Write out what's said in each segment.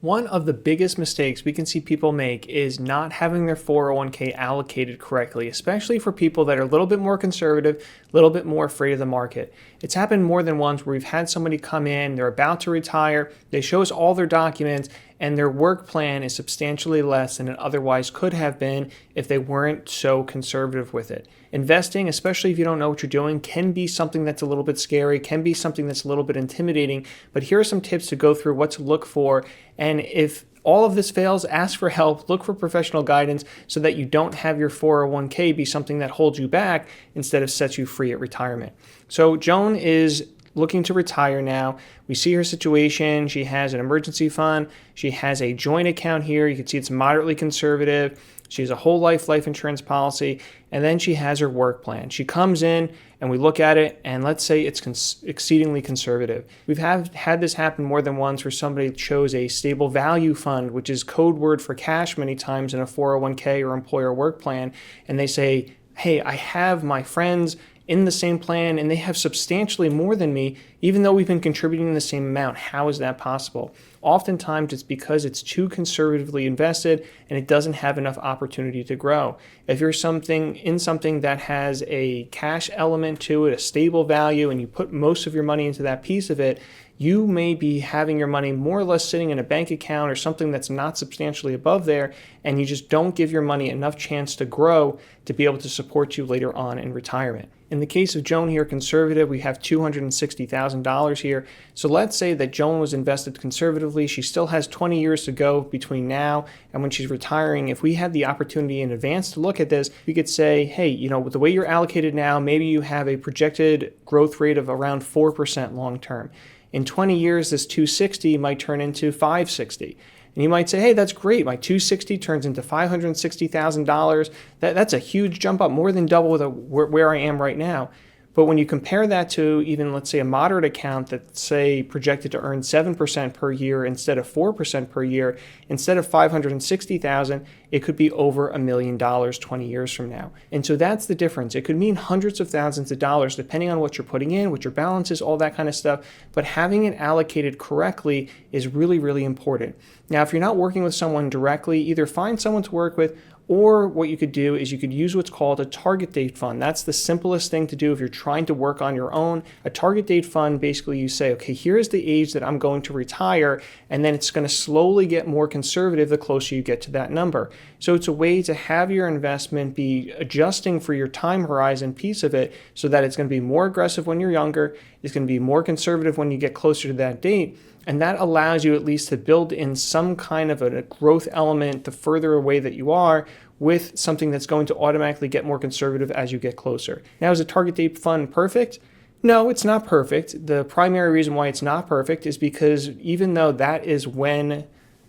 One of the biggest mistakes we can see people make is not having their 401k allocated correctly, especially for people that are a little bit more conservative, a little bit more afraid of the market. It's happened more than once where we've had somebody come in, they're about to retire, they show us all their documents, and their work plan is substantially less than it otherwise could have been if they weren't so conservative with it. Investing, especially if you don't know what you're doing, can be something that's a little bit scary, can be something that's a little bit intimidating, but here are some tips to go through what to look for. And if all of this fails, ask for help, look for professional guidance so that you don't have your 401k be something that holds you back instead of sets you free at retirement. So Joan is looking to retire now. We see her situation. She has an emergency fund. She has a joint account here. You can see it's moderately conservative. She has a whole life insurance policy. And then she has her work plan. She comes in and we look at it and let's say it's exceedingly conservative. We've had this happen more than once where somebody chose a stable value fund, which is code word for cash many times in a 401k or employer work plan. And they say, hey, I have my friends in the same plan and they have substantially more than me, even though we've been contributing the same amount. How is that possible? Oftentimes it's because it's too conservatively invested and it doesn't have enough opportunity to grow. If you're in something that has a cash element to it, a stable value, and you put most of your money into that piece of it, you may be having your money more or less sitting in a bank account or something that's not substantially above there, and you just don't give your money enough chance to grow to be able to support you later on in retirement. In the case of Joan here, conservative, we have $260,000 here. So let's say that Joan was invested conservatively. She still has 20 years to go between now and when she's retiring. If we had the opportunity in advance to look at this, we could say, hey, with the way you're allocated now, maybe you have a projected growth rate of around 4% long term. In 20 years, this 260 might turn into 560. And you might say, hey, that's great. My 260 turns into $560,000. That's a huge jump up, more than double where I am right now. But when you compare that to even, let's say, a moderate account that's, say, projected to earn 7% per year instead of 4% per year, instead of $560,000, it could be over $1 million 20 years from now. And so that's the difference. It could mean hundreds of thousands of dollars depending on what you're putting in, what your balance is, all that kind of stuff. But having it allocated correctly is really, really important. Now, if you're not working with someone directly, either find someone to work with, or what you could do is you could use what's called a target date fund. That's the simplest thing to do if you're trying to work on your own. A target date fund, basically you say, okay, here's the age that I'm going to retire, and then it's going to slowly get more conservative the closer you get to that number. So it's a way to have your investment be adjusting for your time horizon piece of it so that it's going to be more aggressive when you're younger, it's going to be more conservative when you get closer to that date. And that allows you at least to build in some kind of a growth element the further away that you are with something that's going to automatically get more conservative as you get closer. Now, is a target date fund perfect? No, it's not perfect. The primary reason why it's not perfect is because even though that is when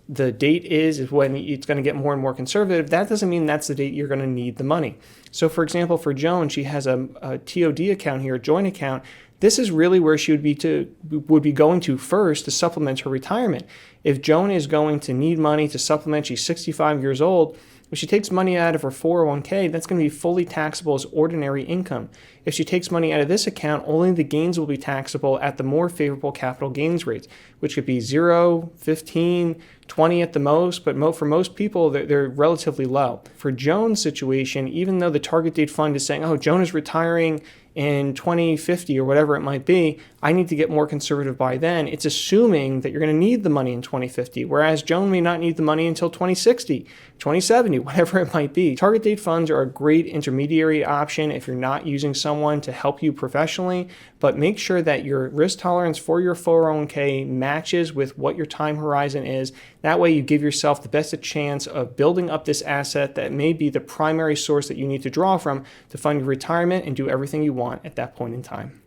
the date is when it's going to get more and more conservative, that doesn't mean that's the date you're going to need the money. So for example, for Joan, she has a TOD account here, a joint account. This is really where she would be going to first to supplement her retirement. If Joan is going to need money to supplement, she's 65 years old, if she takes money out of her 401k, that's going to be fully taxable as ordinary income. If she takes money out of this account, only the gains will be taxable at the more favorable capital gains rates, which could be 0, 15, 20 at the most, but for most people, they're relatively low. For Joan's situation, even though the target date fund is saying, oh, Joan is retiring in 2050 or whatever it might be, I need to get more conservative by then. It's assuming that you're going to need the money in 2050, whereas Joan may not need the money until 2060, 2070, whatever it might be. Target date funds are a great intermediary option if you're not using someone to help you professionally, but make sure that your risk tolerance for your 401k matches with what your time horizon is. That way you give yourself the best chance of building up this asset that may be the primary source that you need to draw from to fund your retirement and do everything you want at that point in time.